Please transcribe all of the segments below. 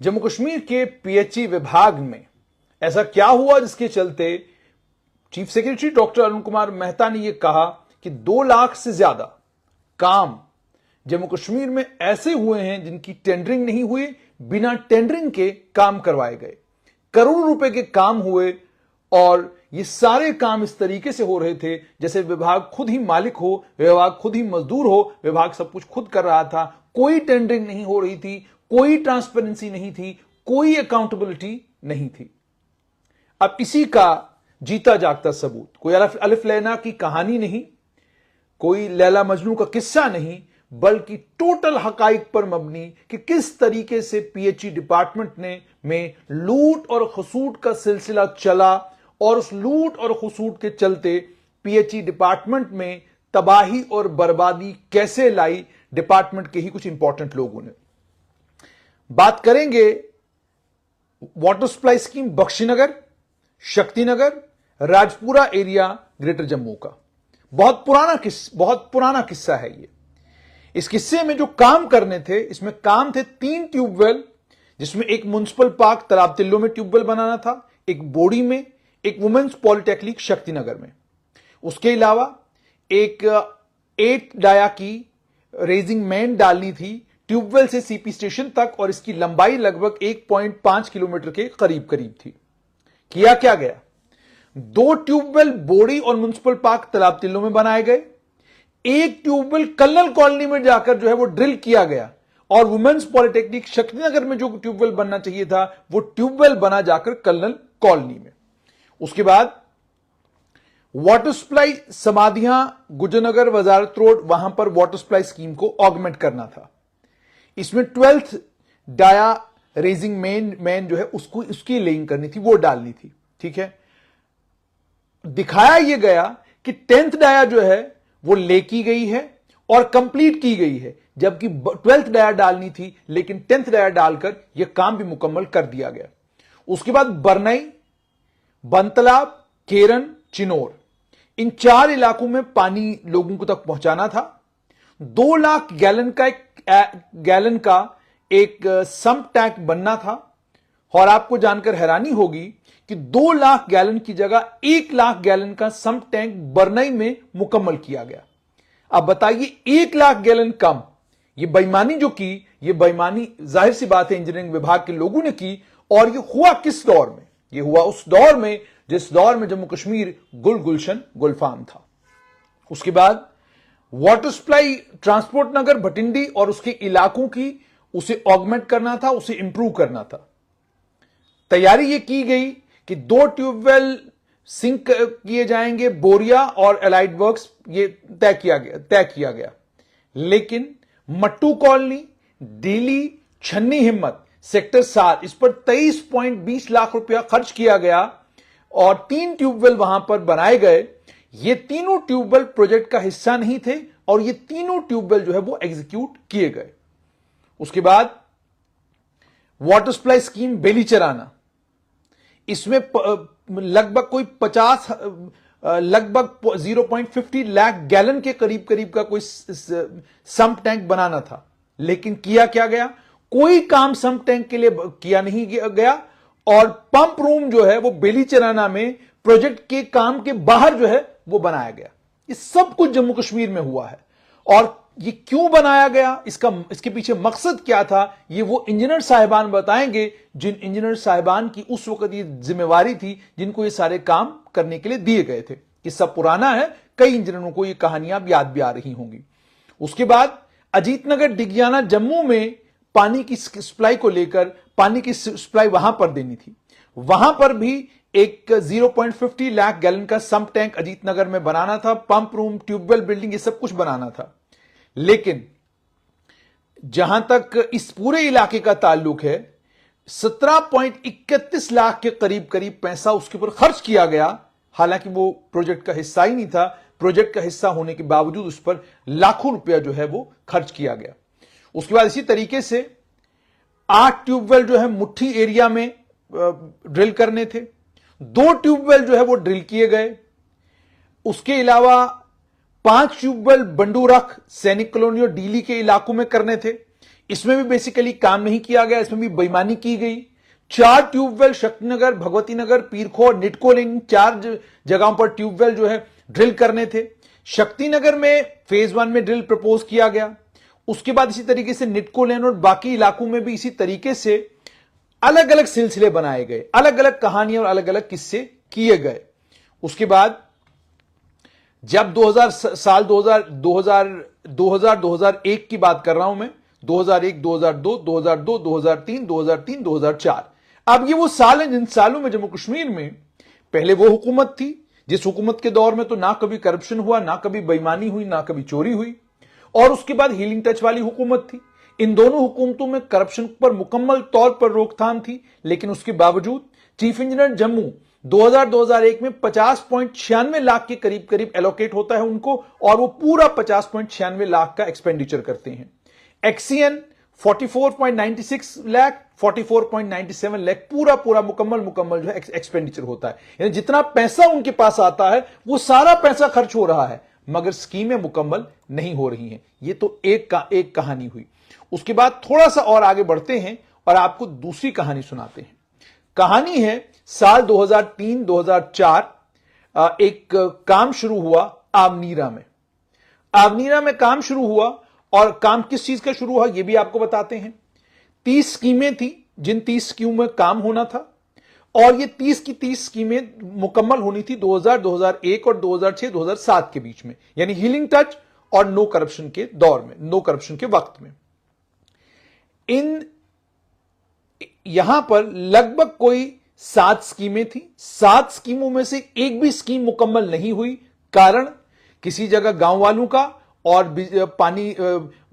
जम्मू कश्मीर के पीएचई विभाग में ऐसा क्या हुआ जिसके चलते chief secretary doctor Arun Kumar Mehta ने यह कहा कि 2 लाख से ज्यादा काम जम्मू कश्मीर में ऐसे हुए हैं जिनकी टेंडरिंग नहीं हुई, बिना टेंडरिंग के काम करवाए गए, करोड़ों रुपए के काम हुए और ये सारे काम इस तरीके से हो रहे थे जैसे विभाग खुद ही मालिक हो, विभाग खुद ही मजदूर हो, विभाग सब कुछ खुद कर रहा था। कोई टेंडरिंग नहीं हो रही थी, कोई ट्रांसपेरेंसी नहीं थी, कोई अकाउंटेबिलिटी नहीं थी। अब इसी का जीता जागता सबूत, कोई अलिफ लैला की कहानी नहीं, कोई लैला मजनू का किस्सा नहीं, बल्कि टोटल हकाइक पर मबनी कि किस तरीके से पीएचई डिपार्टमेंट में लूट और खसूट का सिलसिला चला और उस लूट और खसूट के चलते पीएचई डिपार्टमेंट में तबाही और बर्बादी कैसे लाई डिपार्टमेंट के ही कुछ इंपॉर्टेंट लोगों ने। बात करेंगे water supply scheme Bakshi Nagar, Shaktinagar, Rajpura area, greater Jammu का बहुत पुराना किस्सा है ये। इस किस्से में जो काम करने थे, इसमें काम थे 3 ट्यूबवेल, जिसमें एक म्युनिसिपल पार्क तालाब तिल्लो में ट्यूबवेल बनाना था, एक बोड़ी में, एक वुमेन्स पॉलिटेक्निक शक्तिनगर में। उसके अलावा एक 8 डाया की रेजिंग मैन डालनी थी ट्यूबवेल से सीपी स्टेशन तक और इसकी लंबाई लगभग 1.5 किलोमीटर के करीब थी। किया क्या गया? 2 ट्यूबवेल बोड़ी और म्युनिसिपल पार्क तालाब तिल्लो में बनाए गए, एक ट्यूबवेल कल्नल कॉलोनी में जाकर जो है वो ड्रिल किया गया और वुमेन्स पॉलिटेक्निक शक्तिनगर में जो ट्यूबवेल बनना चाहिए था वो ट्यूबवेल बना जाकर कल्नल कॉलोनी में। उसके बाद वाटर सप्लाई समाधियां गुजरनगर वजारत रोड, वहां पर वाटर सप्लाई स्कीम को ऑगमेंट करना था। इसमें 12th डाया रेजिंग मैन जो है उसकी लेइंग करनी थी, वो डालनी थी। ठीक है, दिखाया यह गया कि 10th डाया जो है वो ले की गई है और कंप्लीट की गई है, जबकि 12th डाया डालनी थी, लेकिन 10th डाया डालकर यह काम भी मुकम्मल कर दिया गया। उसके बाद बरनई, बनतलाब, केरन, चिनोर, इन 4 इलाकों में पानी लोगों को तक पहुंचाना था। 2 लाख गैलन का एक सम्प टैंक बनना था और आपको जानकर हैरानी होगी कि 2 लाख गैलन की जगह 1 लाख गैलन का सम्प टैंक बरनई में मुकम्मल किया गया। अब बताइए, 1 लाख गैलन कम, ये बेईमानी जो की, ये बेईमानी जाहिर सी बात है इंजीनियरिंग विभाग के लोगों ने की। और ये हुआ किस दौर में? ये हुआ उस दौर में जिस दौर में जम्मू कश्मीर गुलशन गुलफाम था। उसके बाद वाटर सप्लाई ट्रांसपोर्ट नगर भटिंडी और उसके इलाकों की उसे ऑगमेंट करना था, उसे इंप्रूव करना था। तैयारी यह की गई कि 2 ट्यूबवेल सिंक किए जाएंगे, बोरिया और एलाइड वर्क्स, ये तय किया गया। लेकिन मट्टू कॉलोनी, डीली, छन्नी हिम्मत, सेक्टर 7, इस पर 23.20 लाख रुपया खर्च किया गया और 3 ट्यूबवेल वहां पर बनाए गए। ये तीनों ट्यूबवेल प्रोजेक्ट का हिस्सा नहीं थे और ये तीनों ट्यूबवेल जो है वो एग्जीक्यूट किए गए। उसके बाद वाटर सप्लाई स्कीम बेलीचराना, इसमें लगभग 0.50 लाख गैलन के करीब का कोई सम्प टैंक बनाना था। लेकिन किया क्या गया? कोई काम सम्प टैंक के लिए किया नहीं गया और पंप रूम जो है वो बेलीचराना में प्रोजेक्ट के काम के बाहर जो है वो बनाया गया। ये सब कुछ जम्मू कश्मीर में हुआ है। और ये क्यों बनाया गया, इसके पीछे मकसद क्या था, ये वो इंजीनियर साहिबान बताएंगे जिन इंजीनियर साहिबान की उस वक्त ये जिम्मेवारी थी, जिनको ये सारे काम करने के लिए दिए गए थे। ये सब पुराना है, कई इंजीनियरों को ये कहानियां याद भी आ रही होंगी। उसके बाद अजीतनगर, डिगियाना, जम्मू में पानी की सप्लाई को लेकर, पानी की सप्लाई वहां पर देनी थी, वहां पर भी एक 0.50 लाख गैलन का सम्प टैंक अजीतनगर में बनाना था, पंप रूम, ट्यूबवेल बिल्डिंग, ये सब कुछ बनाना था। लेकिन जहां तक इस पूरे इलाके का ताल्लुक है, 17.31 लाख के करीब पैसा उसके ऊपर खर्च किया गया। हालांकि वो प्रोजेक्ट का हिस्सा ही नहीं था, प्रोजेक्ट का हिस्सा होने के बावजूद उस पर लाखों रुपया जो है वो खर्च किया गया। उसके बाद इसी तरीके से 8 ट्यूबवेल जो है मुट्ठी एरिया में ड्रिल करने थे, 2 ट्यूबवेल जो है वो ड्रिल किए गए। उसके अलावा 5 ट्यूबवेल बंडूरख, सैनिक कॉलोनी और डीली के इलाकों में करने थे। इसमें भी बेसिकली काम नहीं किया गया, इसमें भी बेईमानी की गई। 4 ट्यूबवेल शक्तिनगर, भगवती नगर, पीरखो और निटको लेन, 4 जगहों पर ट्यूबवेल जो है ड्रिल करने थे। शक्तिनगर में फेज 1 में ड्रिल प्रपोज किया गया। उसके बाद इसी तरीके से निटको लेन और बाकी इलाकों में भी इसी तरीके से अलग अलग सिलसिले बनाए गए, अलग अलग कहानियां और अलग अलग किस्से किए गए। उसके बाद जब 2001 की बात कर रहा हूं मैं, 2001, 2002, 2002, 2003, 2003, 2004, अब ये वो साल हैं जिन सालों में जम्मू कश्मीर में पहले वो हुकूमत थी जिस हुकूमत के दौर में तो ना कभी करप्शन हुआ, ना कभी बेईमानी हुई, ना कभी चोरी हुई, और उसके बाद हीलिंग टच वाली हुकूमत थी। इन दोनों हुकूमतों में करप्शन पर मुकम्मल तौर पर रोकथाम थी, लेकिन उसके बावजूद चीफ इंजीनियर जम्मू 2000-2001 में 50.96 लाख के करीब करीब एलोकेट होता है उनको, और वो पूरा 50.96 लाख का एक्सपेंडिचर करते हैं। एक्सीएन 44.96 लाख, 44.97 लाख पूरा मुकम्मल जो है एक्सपेंडिचर होता है। यानी जितना पैसा उनके पास आता है वो सारा पैसा खर्च हो रहा है, मगर स्कीमें मुकम्मल नहीं हो रही हैं। ये तो एक कहानी हुई। उसके बाद थोड़ा सा और आगे बढ़ते हैं और आपको दूसरी कहानी सुनाते हैं। कहानी है साल 2003-2004, एक काम शुरू हुआ आवनीरा में। आवनीरा में काम शुरू हुआ, और काम किस चीज का शुरू हुआ ये भी आपको बताते हैं। 30 स्कीमें थी जिन 30 स्कीमों में काम होना था, और ये 30 की 30 स्कीमें मुकम्मल होनी थी 2000, 2001 और 2006, 2007 के बीच में, यानी हीलिंग टच और नो करप्शन के दौर में, नो करप्शन के वक्त में। यहां पर लगभग कोई 7 स्कीमें थी। 7 स्कीमों में से एक भी स्कीम मुकम्मल नहीं हुई। कारण किसी जगह गांव वालों का और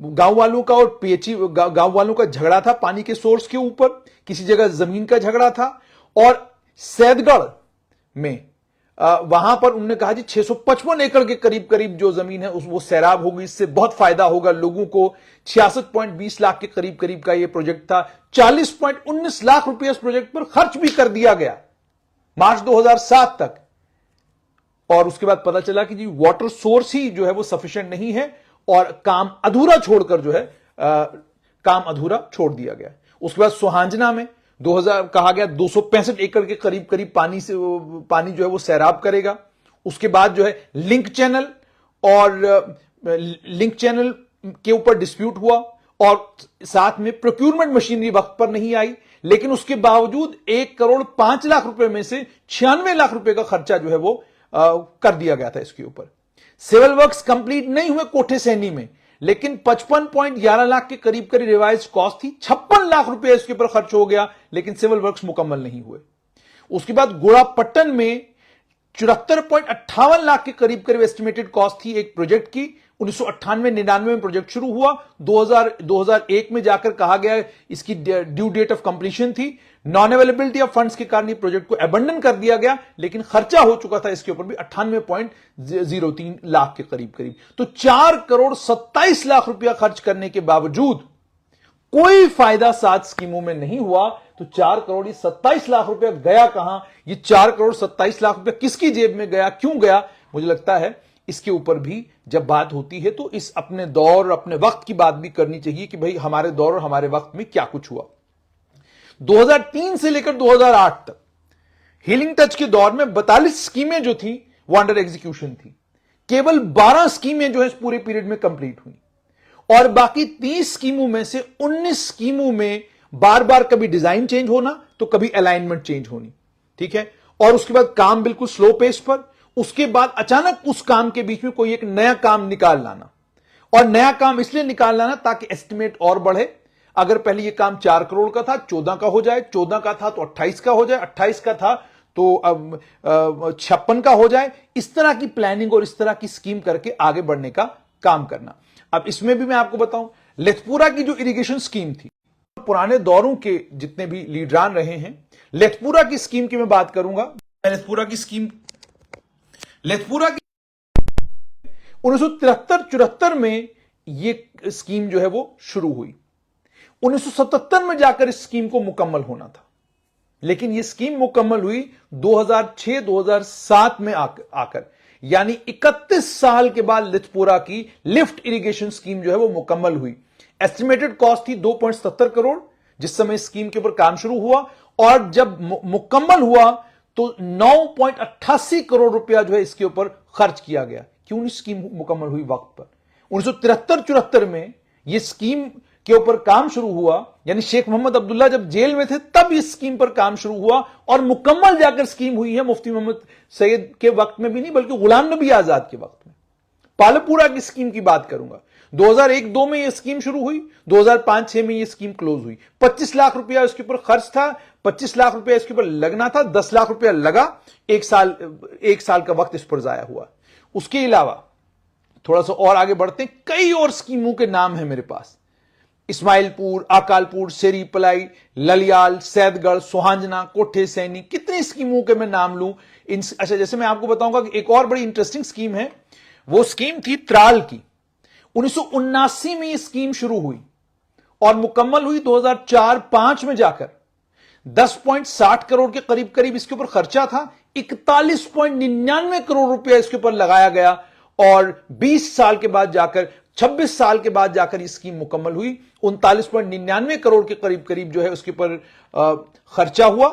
गांव वालों का और पीएचई गांव वालों का झगड़ा था पानी के सोर्स के ऊपर, किसी जगह जमीन का झगड़ा था, और सैदगढ़ में वहां पर उन्होंने कहा जी 655 एकड़ के करीब करीब जो जमीन है वो सैराब होगी, इससे बहुत फायदा होगा लोगों को। 66.20 लाख के करीब करीब का ये प्रोजेक्ट था। 40.19 लाख रुपए इस प्रोजेक्ट पर खर्च भी कर दिया गया मार्च 2007 तक, और उसके बाद पता चला कि जी वाटर सोर्स ही जो है वो सफिशिएंट नहीं है, और काम अधूरा छोड़कर जो है काम अधूरा छोड़ दिया गया। उसके बाद सोहांजना में 2000 कहा गया 265 एकड़ के करीब करीब पानी जो है वो सैराब करेगा। उसके बाद जो है लिंक चैनल के ऊपर डिस्प्यूट हुआ, और साथ में प्रोक्यूरमेंट मशीनरी वक्त पर नहीं आई, लेकिन उसके बावजूद 1.05 करोड़ रुपए में से 96 लाख रुपए का खर्चा जो है वो कर दिया गया था इसके ऊपर। सिविल वर्क्स कंप्लीट नहीं हुए कोठे सैनी में, लेकिन 55.11 लाख के करीब करीब रिवाइज कॉस्ट थी। 56 लाख रुपए इसके ऊपर खर्च हो गया, लेकिन सिविल वर्क्स मुकम्मल नहीं हुए। उसके बाद गोड़ापट्टन में 74.58 लाख के करीब करीब एस्टिमेटेड कॉस्ट थी एक प्रोजेक्ट की। 1998-99 में प्रोजेक्ट शुरू हुआ। 2001 में जाकर कहा गया इसकी ड्यू डेट ऑफ कंप्लीशन थी। नॉन अवेलेबिलिटी ऑफ फंड्स के कारण प्रोजेक्ट को अबंडन कर दिया गया, लेकिन खर्चा हो चुका था इसके ऊपर भी 98.03 लाख के करीब करीब। तो 4.27 करोड़ रुपया खर्च करने के बावजूद कोई फायदा 7 स्कीमों में नहीं हुआ। तो 4.27 करोड़ रुपया गया कहां? ये 4.27 करोड़ रुपया किसकी जेब में गया, क्यों गया? मुझे लगता है इसके ऊपर भी जब बात होती है तो इस अपने दौर अपने वक्त की बात भी करनी चाहिए कि भाई हमारे दौर और हमारे वक्त में क्या कुछ हुआ। 2003 से लेकर 2008 तक हीलिंग टच के दौर में 42 स्कीमें जो थी वो अंडर एग्जीक्यूशन थी। केवल 12 स्कीमें जो है इस पूरे पीरियड में कंप्लीट हुई, और बाकी 30 स्कीमों में से 19 स्कीमों में बार बार कभी डिजाइन चेंज होना तो कभी अलाइनमेंट चेंज होनी, ठीक है। और उसके बाद काम बिल्कुल स्लो पेस पर। उसके बाद अचानक उस काम के बीच में कोई एक नया काम निकाल लाना, और नया काम इसलिए निकाल लाना ताकि एस्टिमेट और बढ़े। अगर पहले यह काम 4 करोड़ का था 14 का हो जाए, 14 का था तो 28 का हो जाए, 28 का था तो अब 56 का हो जाए। इस तरह की प्लानिंग और इस तरह की स्कीम करके आगे बढ़ने का काम करना। अब इसमें भी मैं आपको बताऊं, लेथपुरा की जो इरिगेशन स्कीम थी, पुराने दौरों के जितने भी लीडरान रहे हैं, लेथपुरा की स्कीम की मैं बात करूंगा। लेथपुरा की 1973-74 में यह स्कीम जो है वो शुरू हुई। 1977 में जाकर इस स्कीम को मुकम्मल होना था, लेकिन यह स्कीम मुकम्मल हुई 2006-2007 में आकर, यानी 31 साल के बाद लेथपुरा की लिफ्ट इरिगेशन स्कीम जो है वो मुकम्मल हुई। एस्टिमेटेड कॉस्ट थी 2.70 करोड़ जिस समय स्कीम के ऊपर काम शुरू हुआ, और जब मुकम्मल हुआ तो 9.88 करोड़ रुपया जो है इसके ऊपर खर्च किया गया। क्यों स्कीम मुकम्मल हुई वक्त पर? 1973-74 में यह स्कीम के ऊपर काम शुरू हुआ, यानी शेख मोहम्मद अब्दुल्ला जब जेल में थे तब इस स्कीम पर काम शुरू हुआ, और मुकम्मल जाकर स्कीम हुई है मुफ्ती मोहम्मद सैयद के वक्त में भी नहीं बल्कि गुलाम नबी आजाद के वक्त में। पालपुरा की स्कीम की बात करूंगा, 2001-2 में यह स्कीम शुरू हुई, 2005-6 में यह स्कीम क्लोज हुई। 25 लाख रुपया इसके ऊपर खर्च था, 25 लाख रुपया इसके ऊपर लगना था, 10 लाख रुपया लगा, एक साल का वक्त इस पर जाया हुआ। उसके अलावा थोड़ा सा और आगे बढ़ते हैं, कई और स्कीमों के नाम है मेरे पास, इस्माइलपुर, अकालपुर, शेरी पलाई, ललियाल, सैदगढ़, सोहांजना, कोठे सैनी, कितनी स्कीमों के मैं नाम लूं। अच्छा, जैसे मैं आपको बताऊंगा कि एक और बड़ी इंटरेस्टिंग स्कीम है, वो स्कीम थी त्राल की। 1979 में यह स्कीम शुरू हुई और मुकम्मल हुई 2004-5 में जाकर। 10.60 करोड़ के करीब करीब इसके ऊपर खर्चा था, 41.99 करोड़ रुपया इसके ऊपर लगाया गया, और 20 साल के बाद जाकर 26 साल के बाद जाकर यह स्कीम मुकम्मल हुई। 39.99 करोड़ के करीब करीब जो है उसके ऊपर खर्चा हुआ,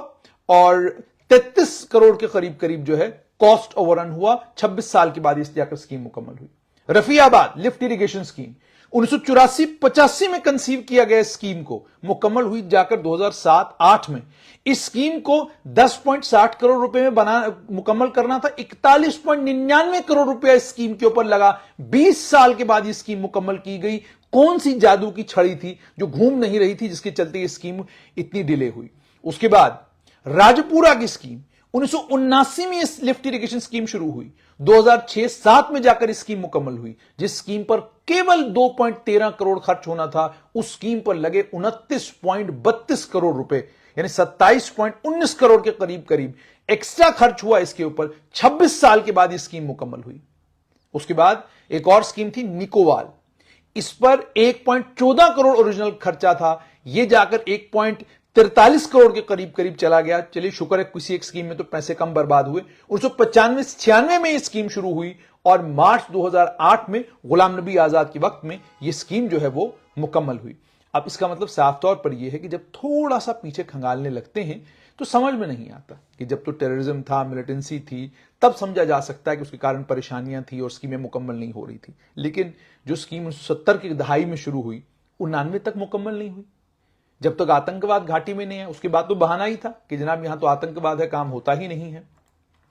और 33 करोड़ के करीब करीब जो है कॉस्ट ओवररन हुआ। 26 साल के बाद इस जाकर स्कीम मुकम्मल हुई। रफियाबाद लिफ्ट इरिगेशन स्कीम 1984-85 में कंसीव किया गया स्कीम को, मुकम्मल हुई जाकर 2007-8 में। इस स्कीम को 10.60 करोड़ रुपए में मुकम्मल करना था, 41.99 करोड़ रुपया इस स्कीम के ऊपर लगा। 20 साल के बाद यह स्कीम मुकम्मल की गई। कौन सी जादू की छड़ी थी जो घूम नहीं रही थी जिसके चलते यह स्कीम इतनी डिले हुई? उसके बाद राजपुरा की स्कीम 1979 में इस लिफ्ट इरिगेशन स्कीम शुरू हुई, 2006-7 में जाकर इस स्कीम मुकम्मल हुई। जिस स्कीम पर केवल 2.13 करोड़ खर्च होना था, उस स्कीम पर लगे 29.32 करोड़ रुपए, यानी 27.19 करोड़ के करीब करीब एक्स्ट्रा खर्च हुआ इसके ऊपर। 26 साल के बाद यह स्कीम मुकम्मल हुई। उसके बाद एक और स्कीम थी निकोवाल, इस पर 1.14 करोड़ ओरिजिनल खर्चा था, यह जाकर 1.43 करोड़ के करीब करीब चला गया। चलिए शुक्र है किसी एक स्कीम में तो पैसे कम बर्बाद हुए। 1995-96 में यह स्कीम शुरू हुई, और मार्च 2008 में गुलाम नबी आजाद के वक्त में यह स्कीम जो है वो मुकम्मल हुई। अब इसका मतलब साफ तौर पर यह है कि जब थोड़ा सा पीछे खंगालने लगते हैं तो समझ में नहीं आता कि जब तो टेररिज्म था, मिलिटेंसी थी, तब समझा जा सकता है कि उसके कारण परेशानियां थी और स्कीमें मुकम्मल नहीं हो रही थी। लेकिन जो स्कीम 1970 की दहाई में शुरू हुई, 99 तक मुकम्मल नहीं हुई। जब तक आतंकवाद घाटी में नहीं है, उसके बाद तो बहाना ही था कि जनाब यहां तो आतंकवाद है, काम होता ही नहीं है।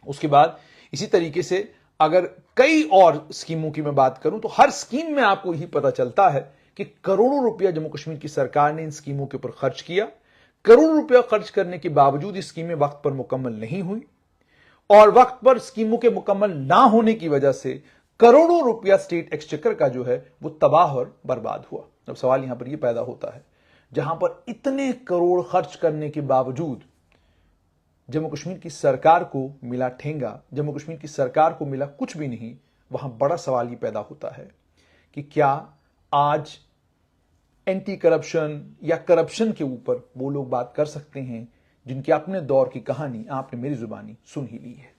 उसके बाद इसी तरीके से अगर कई और स्कीमों की मैं बात करूं तो हर स्कीम में आपको यही पता चलता है कि करोड़ों रुपया जम्मू कश्मीर की सरकार ने इन स्कीमों के ऊपर खर्च किया। करोड़ों रुपया खर्च करने के बावजूद ये स्कीमें वक्त पर मुकम्मल नहीं हुई, और वक्त पर स्कीमों के मुकम्मल ना होने की वजह से करोड़ों रुपया स्टेट एक्सचेकर का जो है वो तबाह और बर्बाद हुआ। अब सवाल यहां पर यह पैदा होता है, जहां पर इतने करोड़ खर्च करने के बावजूद जम्मू कश्मीर की सरकार को मिला ठेंगा, जम्मू कश्मीर की सरकार को मिला कुछ भी नहीं, वहां बड़ा सवाल यह पैदा होता है कि क्या आज एंटी करप्शन या करप्शन के ऊपर वो लोग बात कर सकते हैं जिनके अपने दौर की कहानी आपने मेरी जुबानी सुन ही ली है।